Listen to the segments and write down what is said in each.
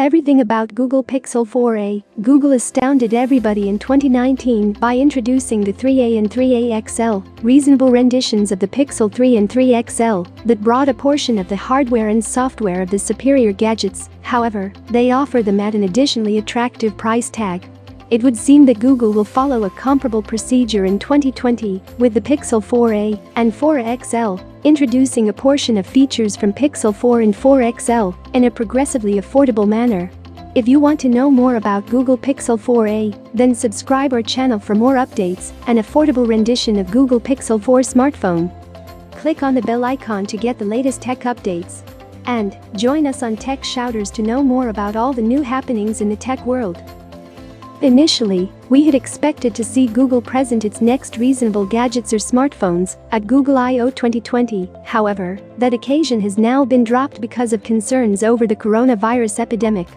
Everything about Google Pixel 4a. Google astounded everybody in 2019 by introducing the 3a and 3a XL, reasonable renditions of the Pixel 3 and 3 XL that brought a portion of the hardware and software of the superior gadgets. However, they offer them at an additionally attractive price tag. It would seem that Google will follow a comparable procedure in 2020 with the Pixel 4a and 4 XL, introducing a portion of features from Pixel 4 and 4 XL in a progressively affordable manner. If you want to know more about Google Pixel 4a, then subscribe our channel for more updates and affordable rendition of Google Pixel 4 smartphone. Click on the bell icon to get the latest tech updates. And join us on Tech Shouters to know more about all the new happenings in the tech world. Initially, we had expected to see Google present its next reasonable gadgets or smartphones at Google I/O 2020. However, that occasion has now been dropped because of concerns over the coronavirus epidemic.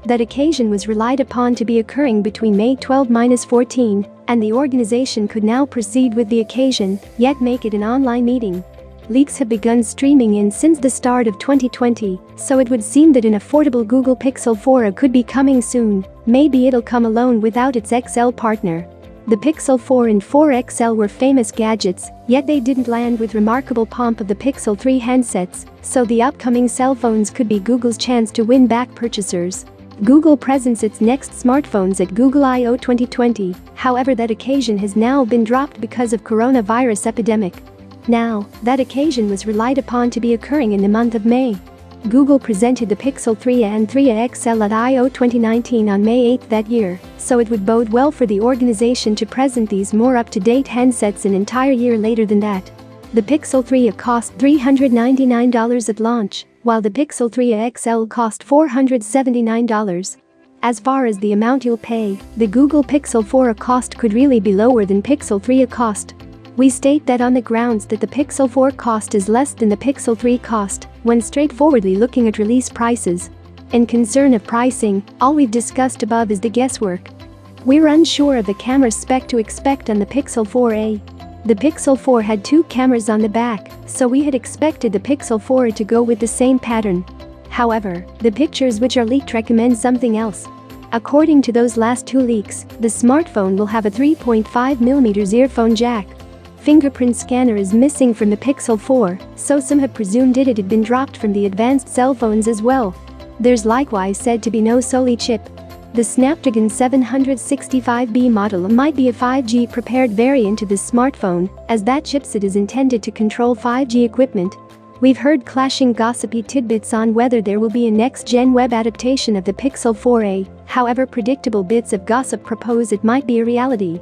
That occasion was relied upon to be occurring between May 12-14, and the organization could now proceed with the occasion, yet make it an online meeting. Leaks have begun streaming in since the start of 2020, so it would seem that an affordable Google Pixel 4a could be coming soon. Maybe it'll come alone without its XL partner. The Pixel 4 and 4 XL were famous gadgets, yet they didn't land with remarkable pomp of the Pixel 3 handsets, so the upcoming cell phones could be Google's chance to win back purchasers. Google presents its next smartphones at Google I/O 2020, however that occasion has now been dropped because of coronavirus epidemic. Now, that occasion was relied upon to be occurring in the month of May. Google presented the Pixel 3a and 3a XL at I/O 2019 on May 8 that year, so it would bode well for the organization to present these more up-to-date handsets an entire year later than that. The Pixel 3a cost $399 at launch, while the Pixel 3a XL cost $479. As far as the amount you'll pay, the Google Pixel 4a cost could really be lower than Pixel 3a cost. We state that on the grounds that the Pixel 4 cost is less than the Pixel 3 cost, when straightforwardly looking at release prices. In concern of pricing, all we've discussed above is the guesswork. We're unsure of the camera spec to expect on the Pixel 4a. The Pixel 4 had two cameras on the back, so we had expected the Pixel 4a to go with the same pattern. However, the pictures which are leaked recommend something else. According to those last two leaks, the smartphone will have a 3.5mm earphone jack. Fingerprint scanner is missing from the Pixel 4, so some have presumed it had been dropped from the advanced cell phones as well. There's likewise said to be no Soli chip. The Snapdragon 765B model might be a 5G prepared variant of this smartphone, as that chipset is intended to control 5G equipment. We've heard clashing gossipy tidbits on whether there will be a next-gen web adaptation of the Pixel 4a, however predictable bits of gossip propose it might be a reality.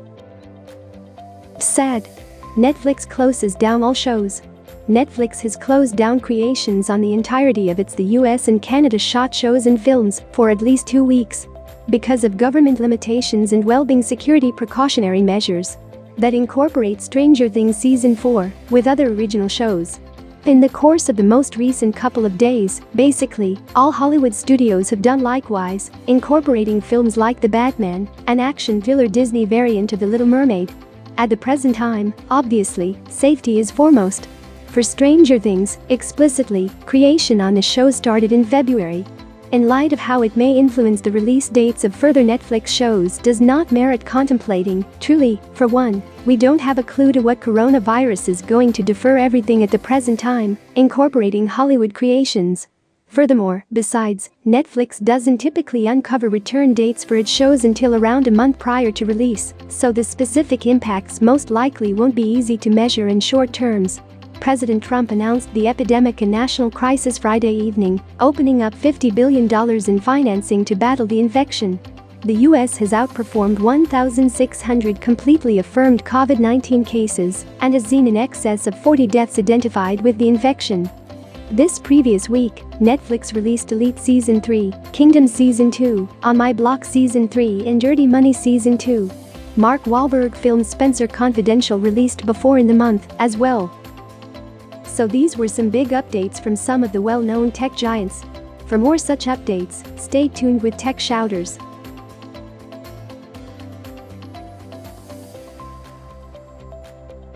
Sad. Netflix closes down all shows. Netflix has closed down creations on the entirety of its the US and Canada shot shows and films for at least 2 weeks because of government limitations and well-being security precautionary measures that incorporate Stranger Things Season 4 with other original shows. In the course of the most recent couple of days, basically, all Hollywood studios have done likewise, incorporating films like The Batman, an action thriller Disney variant of The Little Mermaid. At the present time, obviously, safety is foremost. For Stranger Things, explicitly, creation on the show started in February. In light of how it may influence the release dates of further Netflix shows does not merit contemplating. Truly, for one, we don't have a clue to what coronavirus is going to defer everything at the present time, incorporating Hollywood creations. Furthermore, besides, Netflix doesn't typically uncover return dates for its shows until around a month prior to release, so the specific impacts most likely won't be easy to measure in short terms. President Trump announced the epidemic and national crisis Friday evening, opening up $50 billion in financing to battle the infection. The US has outperformed 1,600 completely affirmed COVID-19 cases and has seen in excess of 40 deaths identified with the infection. This previous week, Netflix released Elite Season 3, Kingdom Season 2, On My Block Season 3 and Dirty Money Season 2. Mark Wahlberg film Spencer Confidential released before in the month as well. So these were some big updates from some of the well-known tech giants. For more such updates, stay tuned with Tech Shouters.